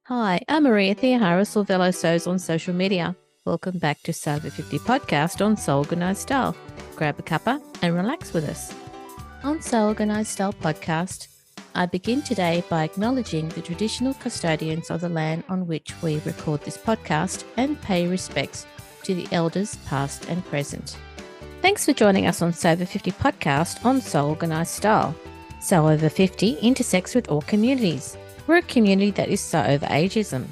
Hi, I'm Maria Theoharis or Velo Sews on social media. Welcome back to SewOver50 podcast on Sew Organised Style. Grab a cuppa and relax with us. On Sew Organised Style podcast, I begin today by acknowledging the traditional custodians of the land on which we record this podcast and pay respects to the elders past and present. Thanks for joining us on SewOver50 podcast on Sew Organised Style. SewOver50 intersects with all communities. We're a community that is so over ageism.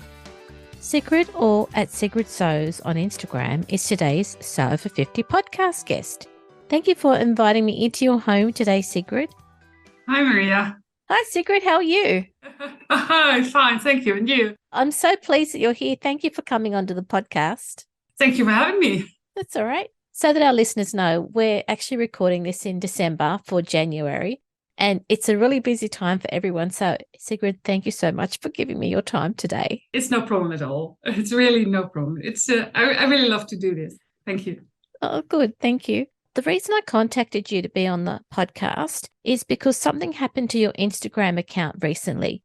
Sigrid, or at Sigrid Sews on Instagram, is today's SewOver50 podcast guest. Thank you for inviting me into your home today, Sigrid. Hi, Maria. Hi, Sigrid. How are you? Hi, fine. Thank you. And you? I'm so pleased that you're here. Thank you for coming onto the podcast. Thank you for having me. That's all right. So that our listeners know, we're actually recording this in December for January, and it's a really busy time for everyone. So, Sigrid, thank you so much for giving me your time today. It's no problem at all. It's really no problem. I really love to do this. Thank you. Oh, good. Thank you. The reason I contacted you to be on the podcast is because something happened to your Instagram account recently.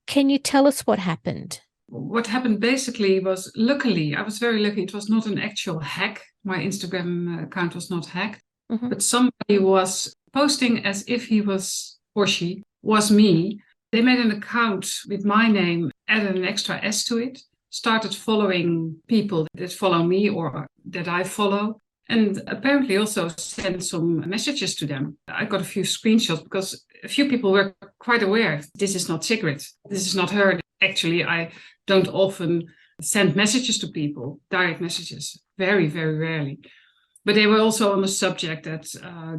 Can you tell us what happened? What happened basically was, luckily, I was very lucky. It was not an actual hack. My Instagram account was not hacked, but somebody was posting as if he was, or she was me. They made an account with my name, added an extra S to it, started following people that follow me or that I follow, and apparently also sent some messages to them. I got a few screenshots because a few people were quite aware, this is not Sigrid, this is not her. Actually, I don't often send messages to people, direct messages, very, very rarely. But they were also on the subject that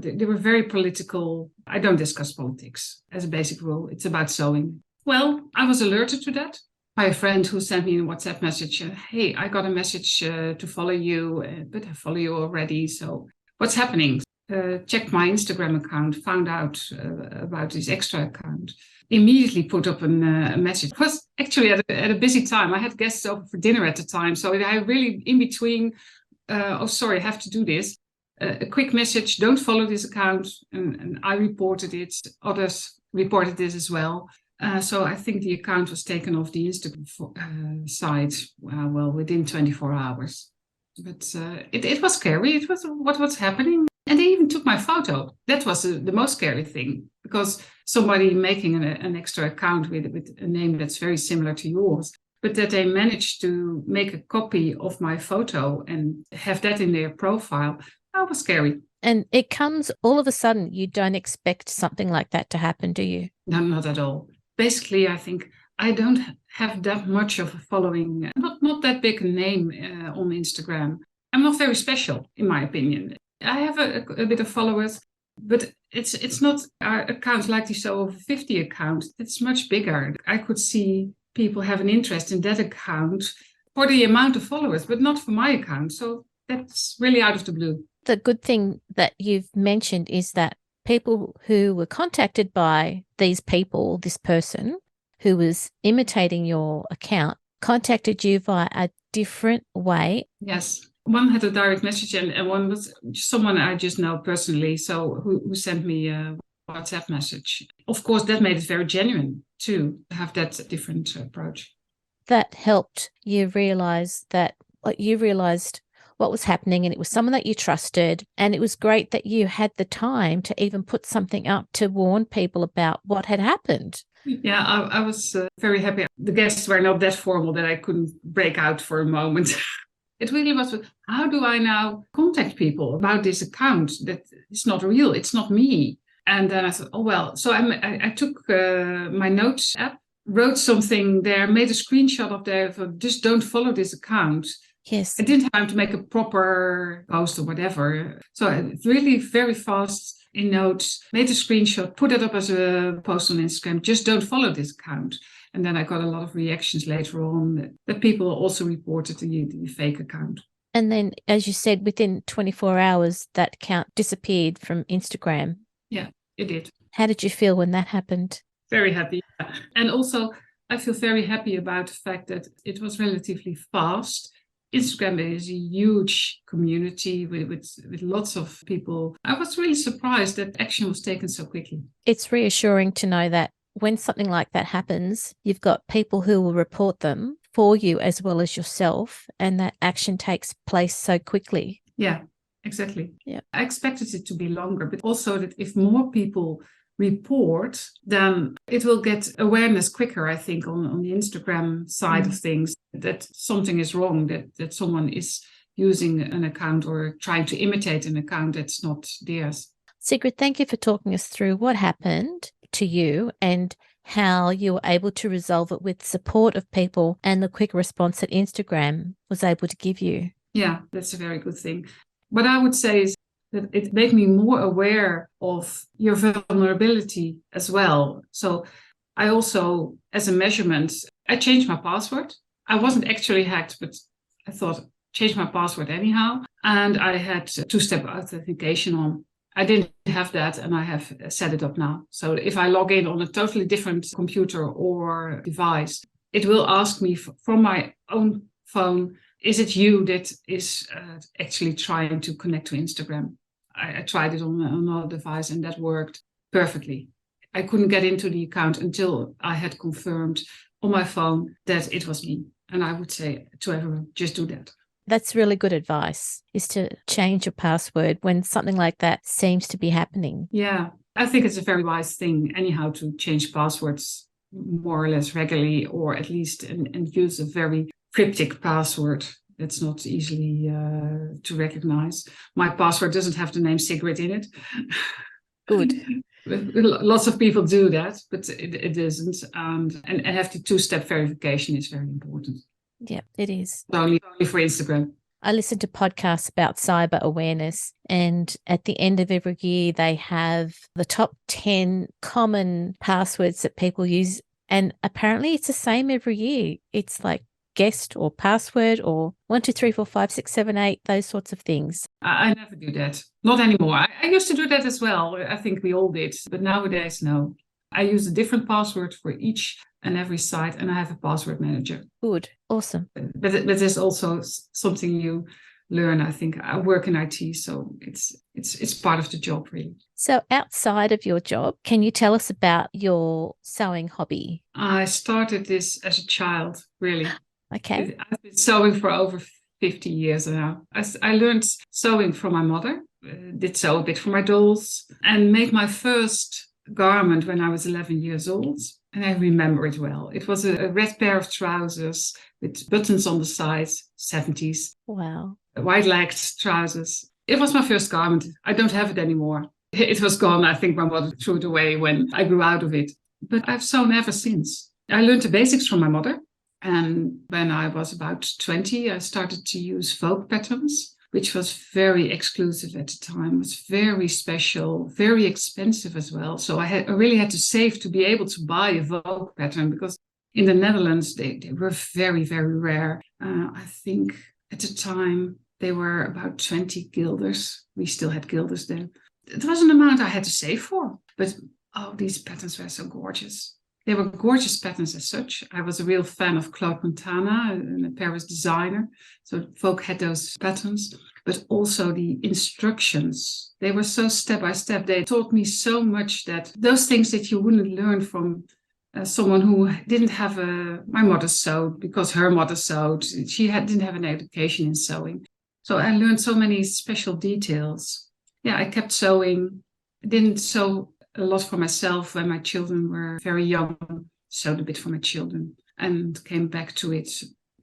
they were very political. I don't discuss politics as a basic rule. It's about sewing. Well, I was alerted to that by a friend who sent me a WhatsApp message. Hey, I got a message to follow you, but I follow you already. So what's happening? Checked my Instagram account, found out about this extra account. Immediately put up a message. It was actually at a busy time. I had guests over for dinner at the time. So I really, in between, I have to do this. A quick message, don't follow this account. And I reported it. Others reported this as well. So I think the account was taken off the Instagram site, within 24 hours. But it was scary. It was what was happening. And they even took my photo. That was the most scary thing, because somebody making an extra account with a name that's very similar to yours, but that they managed to make a copy of my photo and have that in their profile, that was scary. And it comes all of a sudden. You don't expect something like that to happen, do you? No, not at all. Basically, I think I don't have that much of a following, not that big a name on Instagram. I'm not very special, in my opinion. I have a bit of followers, but it's not our account like the SewOver50 account. It's much bigger. I could see people have an interest in that account for the amount of followers, but not for my account. So that's really out of the blue. The good thing that you've mentioned is that people who were contacted by these people, this person who was imitating your account, contacted you via a different way. Yes. One had a direct message and one was someone I just know personally, so who sent me a WhatsApp message. Of course, that made it very genuine too, to have that different approach. That helped you realize what was happening, and it was someone that you trusted, and it was great that you had the time to even put something up to warn people about what had happened. Yeah, I was very happy. The guests were not that formal that I couldn't break out for a moment. It really was, how do I now contact people about this account that it's not real, it's not me? And then I thought, so I took my notes app, wrote something there, made a screenshot of there, just don't follow this account. Yes. I didn't have time to make a proper post or whatever. So I really very fast in notes, made a screenshot, put it up as a post on Instagram, just don't follow this account. And then I got a lot of reactions later on that people also reported the fake account. And then, as you said, within 24 hours, that account disappeared from Instagram. Yeah, it did. How did you feel when that happened? Very happy. And also, I feel very happy about the fact that it was relatively fast. Instagram is a huge community with lots of people. I was really surprised that action was taken so quickly. It's reassuring to know that when something like that happens, you've got people who will report them for you as well as yourself, and that action takes place so quickly. Yeah, exactly. Yeah. I expected it to be longer, but also that if more people report, then it will get awareness quicker, I think, on the Instagram side of things, that something is wrong, that someone is using an account or trying to imitate an account that's not theirs. Sigrid, thank you for talking us through what happened to you and how you were able to resolve it with support of people and the quick response that Instagram was able to give you. Yeah, that's a very good thing. What I would say is that it made me more aware of your vulnerability as well. So I also, as a measurement, I changed my password. I wasn't actually hacked, but I thought, change my password anyhow. And I had two-step authentication on. I didn't have that, and I have set it up now. So if I log in on a totally different computer or device, it will ask me from my own phone, is it you that is actually trying to connect to Instagram? I tried it on another device, and that worked perfectly. I couldn't get into the account until I had confirmed on my phone that it was me. And I would say to everyone, just do that. That's really good advice, is to change your password when something like that seems to be happening. Yeah, I think it's a very wise thing anyhow to change passwords more or less regularly, or at least and use a very cryptic password that's not easily to recognize. My password doesn't have the name Sigrid in it. Good. Lots of people do that, but it isn't. And have the two-step verification is very important. Yeah, it is. Only for Instagram. I listen to podcasts about cyber awareness, and at the end of every year, they have the top 10 common passwords that people use. And apparently it's the same every year. It's like guest or password or 1, 2, 3, 4, 5, 6, 7, 8, those sorts of things. I never do that. Not anymore. I used to do that as well. I think we all did. But nowadays, no. I use a different password for each and every site, and I have a password manager. Good. Awesome. But there's also something you learn. I think I work in IT, so it's part of the job, really. So outside of your job, can you tell us about your sewing hobby? I started this as a child, really. Okay. I've been sewing for over 50 years now. I learned sewing from my mother, did sew a bit for my dolls, and made my first garment when I was 11 years old. And I remember it well. It was a red pair of trousers with buttons on the sides, 70s. Wow. White-legged trousers. It was my first garment. I don't have it anymore. It was gone. I think my mother threw it away when I grew out of it. But I've sewn ever since. I learned the basics from my mother. And when I was about 20, I started to use Vogue patterns, which was very exclusive at the time. It was very special, very expensive as well. So I really had to save to be able to buy a Vogue pattern, because in the Netherlands, they were very, very rare. I think at the time, they were about 20 guilders. We still had guilders then. It was an amount I had to save for. But, these patterns were so gorgeous. They were gorgeous patterns as such. I was a real fan of Claude Montana, a Paris designer. So Vogue had those patterns, but also the instructions. They were so step by step. They taught me so much, that those things that you wouldn't learn from someone who didn't have my mother sewed because her mother sewed. She didn't have an education in sewing. So I learned so many special details. Yeah, I kept sewing. I didn't sew a lot for myself when my children were very young. Sewed a bit for my children and came back to it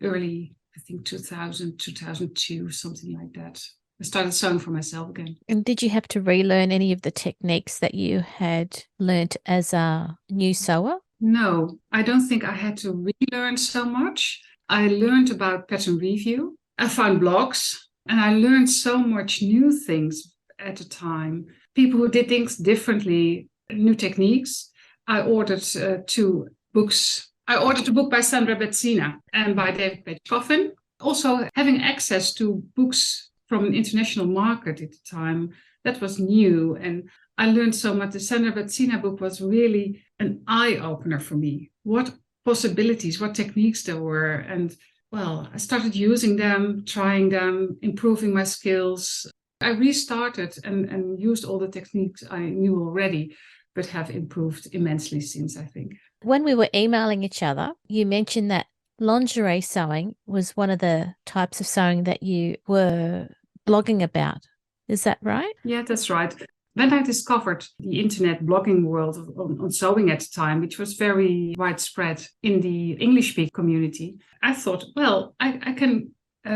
early, I think 2000, 2002, something like that. I started sewing for myself again. And did you have to relearn any of the techniques that you had learnt as a new sewer? No, I don't think I had to relearn so much. I learned about pattern review. I found blogs, and I learned so much new things at the time. People who did things differently, new techniques. I ordered 2 books. I ordered a book by Sandra Betzina and by David Page Coffin. Also, having access to books from an international market at the time, that was new. And I learned so much. The Sandra Betzina book was really an eye-opener for me. What possibilities, what techniques there were. And, well, I started using them, trying them, improving my skills. I restarted and used all the techniques I knew already. but have improved immensely since, I think. When we were emailing each other, you mentioned that lingerie sewing was one of the types of sewing that you were blogging about. Is that right? Yeah, that's right. When I discovered the internet blogging world on sewing at the time, which was very widespread in the English-speaking community, I thought, well, I can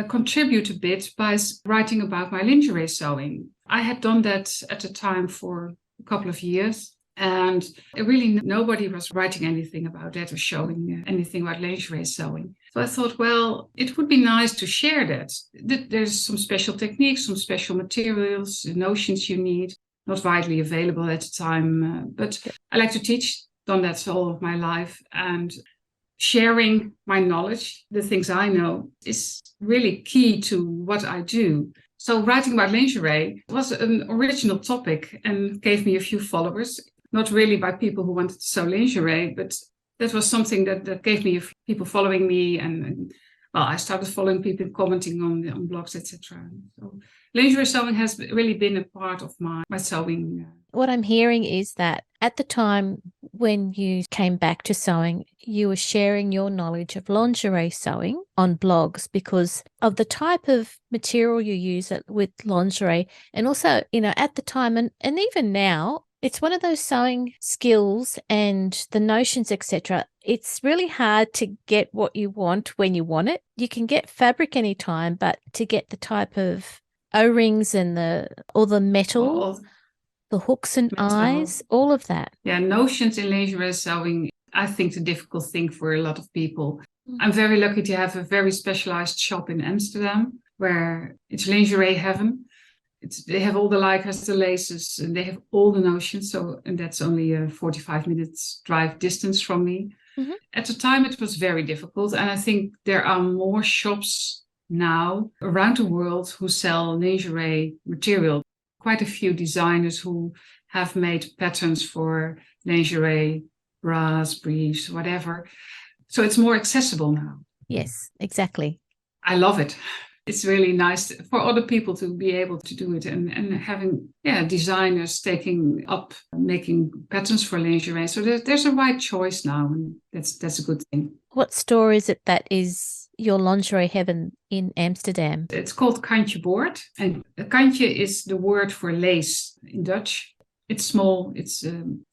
contribute a bit by writing about my lingerie sewing. I had done that at the time for a couple of years, and really nobody was writing anything about that or showing anything about lingerie sewing. So I thought, well, it would be nice to share that. There's some special techniques, some special materials, the notions you need, not widely available at the time. But I like to teach, done that all of my life. And sharing my knowledge, the things I know, is really key to what I do. So writing about lingerie was an original topic and gave me a few followers, not really by people who wanted to sew lingerie, but that was something that gave me people following me. And well, I started following people, commenting on blogs, etc. So lingerie sewing has really been a part of my sewing. What I'm hearing is that at the time when you came back to sewing, you were sharing your knowledge of lingerie sewing on blogs because of the type of material you use with lingerie. And also, at the time and even now, it's one of those sewing skills and the notions, etc. It's really hard to get what you want when you want it. You can get fabric anytime, but to get the type of O-rings and all the metal, the hooks and eyes, all of that. Yeah, notions in lingerie sewing, I think, is a difficult thing for a lot of people. I'm very lucky to have a very specialized shop in Amsterdam where it's lingerie heaven. They have all the lycras, the laces, and they have all the notions. And that's only a 45 minutes drive distance from me. Mm-hmm. At the time, it was very difficult. And I think there are more shops now around the world who sell lingerie material. Quite a few designers who have made patterns for lingerie, bras, briefs, whatever. So it's more accessible now. Yes, exactly. I love it. It's really nice for other people to be able to do it and having designers taking up making patterns for lingerie. So there's a right choice now, and that's a good thing. What store is it that is your lingerie heaven in Amsterdam? It's called Kantje Boord, and kantje is the word for lace in Dutch. It's small. It's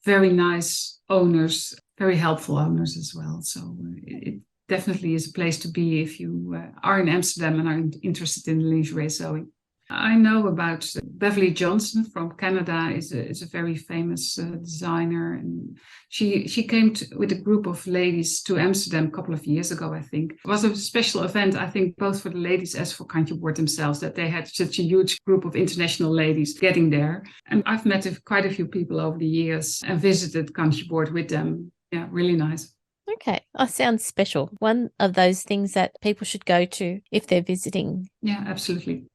very nice owners, very helpful owners as well. So it definitely is a place to be if you are in Amsterdam and are interested in lingerie sewing. I know about Beverly Johnson from Canada, is a very famous designer, and she came with a group of ladies to Amsterdam a couple of years ago, I think. It was a special event, I think, both for the ladies as for Kantje Boord themselves, that they had such a huge group of international ladies getting there. And I've met quite a few people over the years and visited Kantje Boord with them. Yeah, really nice. Okay. That sounds special. One of those things that people should go to if they're visiting. Yeah, absolutely.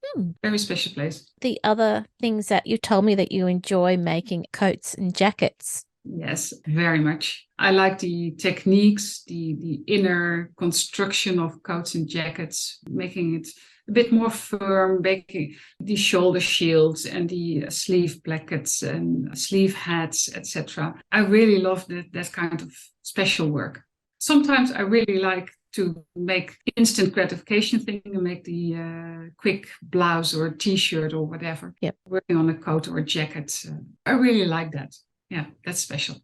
Very special place. The other things that you told me that you enjoy making coats and jackets. Yes, very much. I like the techniques, the inner construction of coats and jackets, making it a bit more firm, making the shoulder shields and the sleeve plackets and sleeve hats, etc. I really love that kind of special work. Sometimes I really like to make instant gratification thing and make the quick blouse or a t-shirt or whatever. Yep. Working on a coat or a jacket. I really like that. Yeah, that's special.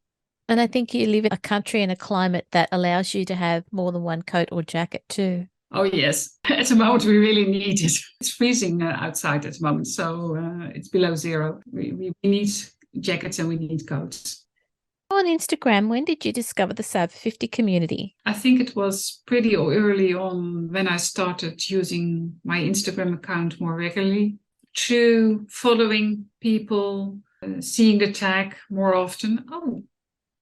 And I think you live in a country and a climate that allows you to have more than one coat or jacket too. Oh, yes. At the moment, we really need it. It's freezing outside at the moment, so it's below zero. We need jackets and we need coats. On Instagram, when did you discover the SewOver50 community? I think it was pretty early on when I started using my Instagram account more regularly. Through following people, seeing the tag more often. Oh,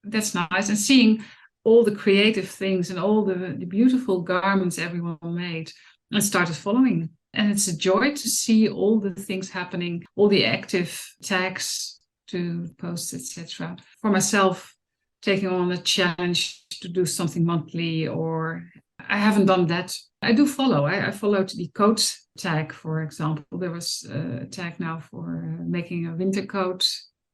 that's nice. And seeing all the creative things and all the beautiful garments everyone made, and started following. And it's a joy to see all the things happening, all the active tags to post, etc. For myself, taking on a challenge to do something monthly, or I haven't done that. I do follow. I followed the coat tag, for example. There was a tag now for making a winter coat.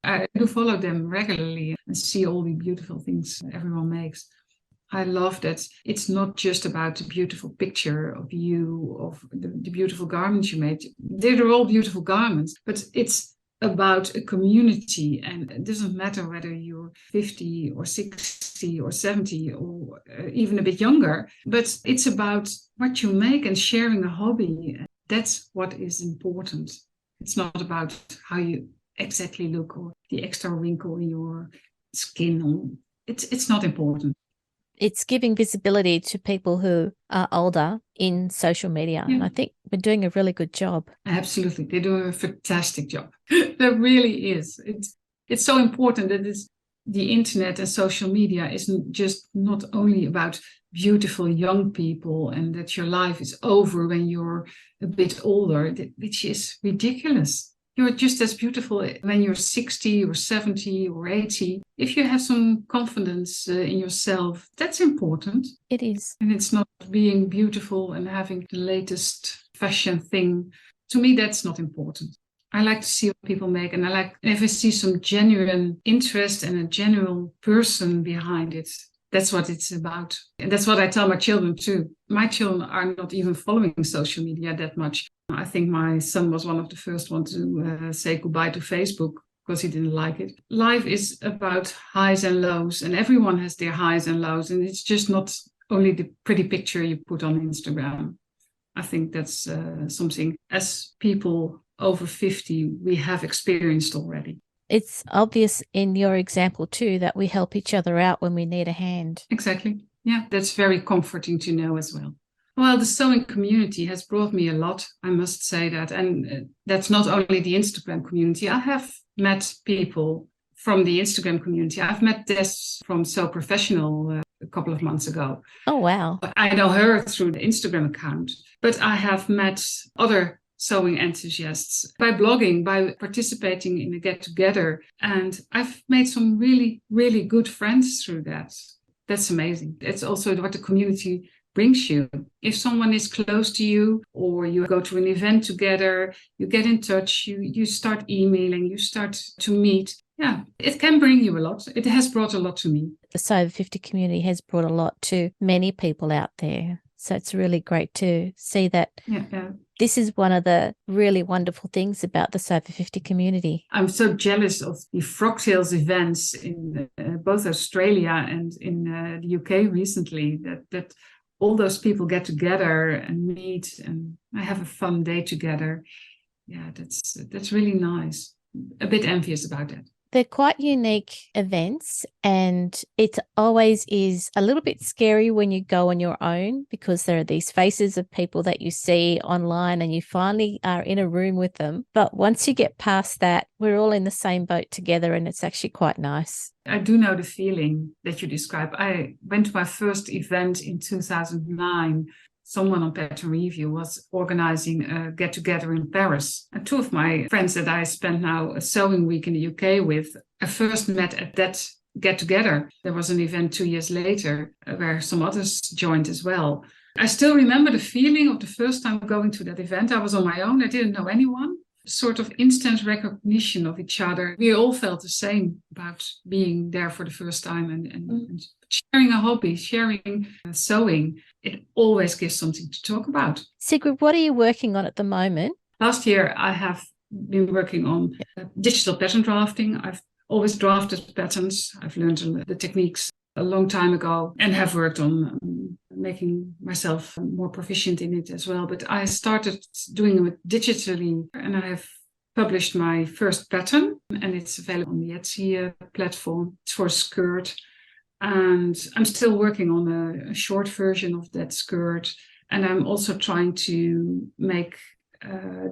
I do follow them regularly and see all the beautiful things everyone makes. I love that it's not just about the beautiful picture of you, of the beautiful garments you made. They're all beautiful garments, but it's about a community. And it doesn't matter whether you're 50 or 60 or 70 or even a bit younger, but it's about what you make and sharing a hobby. That's what is important. It's not about how you exactly look or the extra wrinkle in your skin. It's not important. It's giving visibility to people who are older in social media. Yeah. And I think we're doing a really good job. Absolutely. They're doing a fantastic job. There really is. It's so important that the internet and social media isn't just not only about beautiful young people and that your life is over when you're a bit older, which is ridiculous. You're just as beautiful when you're 60 or 70 or 80. If you have some confidence in yourself, that's important. It is. And it's not being beautiful and having the latest fashion thing. To me, that's not important. I like to see what people make, and I like if I see some genuine interest and a genuine person behind it. That's what it's about. And that's what I tell my children too. My children are not even following social media that much. I think my son was one of the first ones to say goodbye to Facebook because he didn't like it. Life is about highs and lows, and everyone has their highs and lows. And it's just not only the pretty picture you put on Instagram. I think that's something as people over 50 we have experienced already. It's obvious in your example too that we help each other out when we need a hand. Exactly. Yeah, that's very comforting to know as well. Well, the sewing community has brought me a lot, I must say that. And that's not only the Instagram community. I have met people from the Instagram community. I've met Des from Sew Professional a couple of months ago. Oh, wow. I know her through the Instagram account, but I have met other sewing enthusiasts by blogging, by participating in a get-together. And I've made some really, really good friends through that. That's amazing. It's also what the community brings you. If someone is close to you or you go to an event together, you get in touch, you start emailing, you start to meet. Yeah, it can bring you a lot. It has brought a lot to me. The SewOver50 community has brought a lot to many people out there. So it's really great to see that. Yeah. This is one of the really wonderful things about the SewOver50 community. I'm so jealous of the Frogtails events in both Australia and in the UK recently, that all those people get together and meet and have a fun day together. Yeah, that's really nice. A bit envious about that. They're quite unique events, and it always is a little bit scary when you go on your own because there are these faces of people that you see online and you finally are in a room with them. But once you get past that, we're all in the same boat together, and it's actually quite nice. I do know the feeling that you describe. I went to my first event in 2009. Someone on Pattern Review was organizing a get-together in Paris. And two of my friends that I spent now a sewing week in the UK with, I first met at that get-together. There was an event 2 years later where some others joined as well. I still remember the feeling of the first time going to that event. I was on my own. I didn't know anyone. Sort of instant recognition of each other. We all felt the same about being there for the first time and sharing a hobby, sharing sewing. It always gives something to talk about. Sigrid, what are you working on at the moment? Last year, I have been working on digital pattern drafting. I've always drafted patterns. I've learned the techniques a long time ago and have worked on making myself more proficient in it as well. But I started doing it digitally and I have published my first pattern and it's available on the Etsy platform. It's for a skirt. And I'm still working on a short version of that skirt. And I'm also trying to make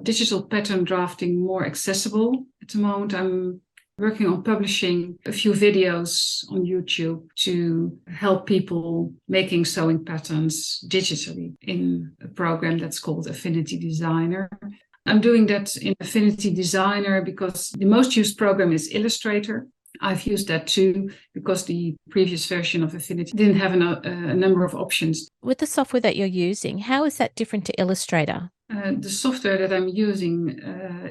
digital pattern drafting more accessible. At the moment, I'm working on publishing a few videos on YouTube to help people making sewing patterns digitally in a program that's called Affinity Designer. I'm doing that in Affinity Designer because the most used program is Illustrator. I've used that too because the previous version of Affinity didn't have a number of options. With the software that you're using, how is that different to Illustrator? The software that I'm using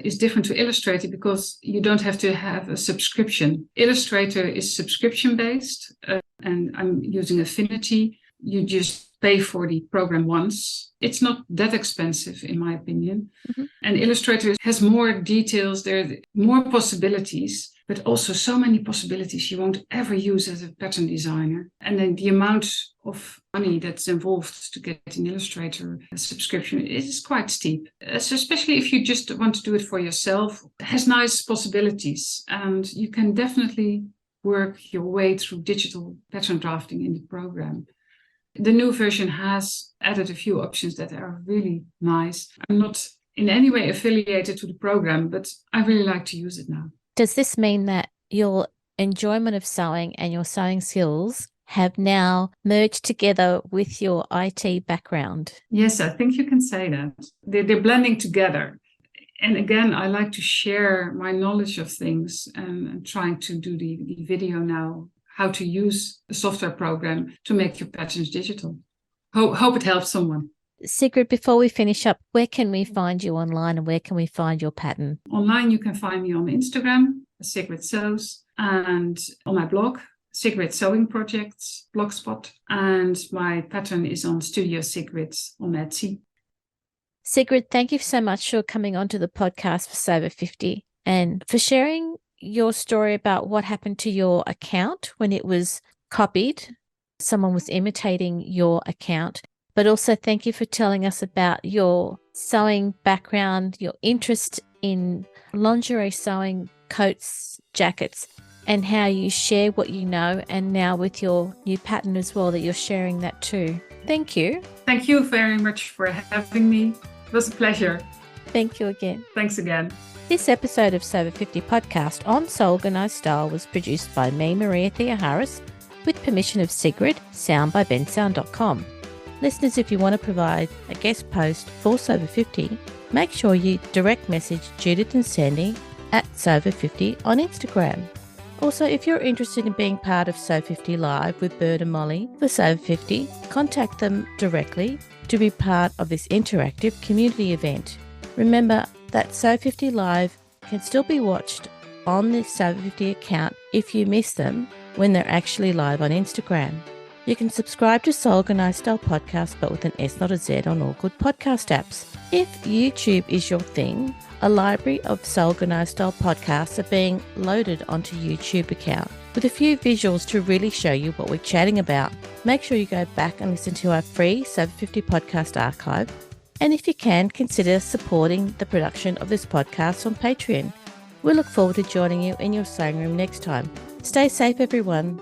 is different to Illustrator because you don't have to have a subscription. Illustrator is subscription-based, and I'm using Affinity. You just pay for the program once. It's not that expensive, in my opinion. Mm-hmm. And Illustrator has more details. There are more possibilities, but also so many possibilities you won't ever use as a pattern designer. And then the amount of money that's involved to get an Illustrator subscription is quite steep. So especially if you just want to do it for yourself, it has nice possibilities. And you can definitely work your way through digital pattern drafting in the program. The new version has added a few options that are really nice. I'm not in any way affiliated to the program, but I really like to use it now. Does this mean that your enjoyment of sewing and your sewing skills have now merged together with your IT background? Yes, I think you can say that. They're blending together. And again, I like to share my knowledge of things, and I'm trying to do the video now, how to use the software program to make your patterns digital. Hope it helps someone. Sigrid, before we finish up, where can we find you online and where can we find your pattern? Online, you can find me on Instagram, Sigrid Sews, and on my blog, Sigrid Sewing Projects, Blogspot. And my pattern is on Studio Sigrid on Etsy. Sigrid, thank you so much for coming onto the podcast for SewOver50 and for sharing your story about what happened to your account when it was copied. Someone was imitating your account. But also thank you for telling us about your sewing background, your interest in lingerie sewing, coats, jackets, and how you share what you know, and now with your new pattern as well, that you're sharing that too. Thank you. Thank you very much for having me. It was a pleasure. Thank you again. Thanks again. This episode of SewOver50 podcast on Sew Organised Style was produced by me, Maria Thea Harris, with permission of Sigrid, sound by bensound.com. Listeners, if you want to provide a guest post for SewOver50, make sure you direct message Judith and Sandy at SewOver50 on Instagram. Also, if you're interested in being part of SewOver50 Live with Bird and Molly for SewOver50, contact them directly to be part of this interactive community event. Remember that SewOver50 Live can still be watched on the SewOver50 account if you miss them when they're actually live on Instagram. You can subscribe to Sew Organised Style Podcast, but with an S, not a Z, on all good podcast apps. If YouTube is your thing, a library of Sew Organised Style podcasts are being loaded onto YouTube account with a few visuals to really show you what we're chatting about. Make sure you go back and listen to our free SewOver50 podcast archive. And if you can, consider supporting the production of this podcast on Patreon. We look forward to joining you in your sewing room next time. Stay safe, everyone.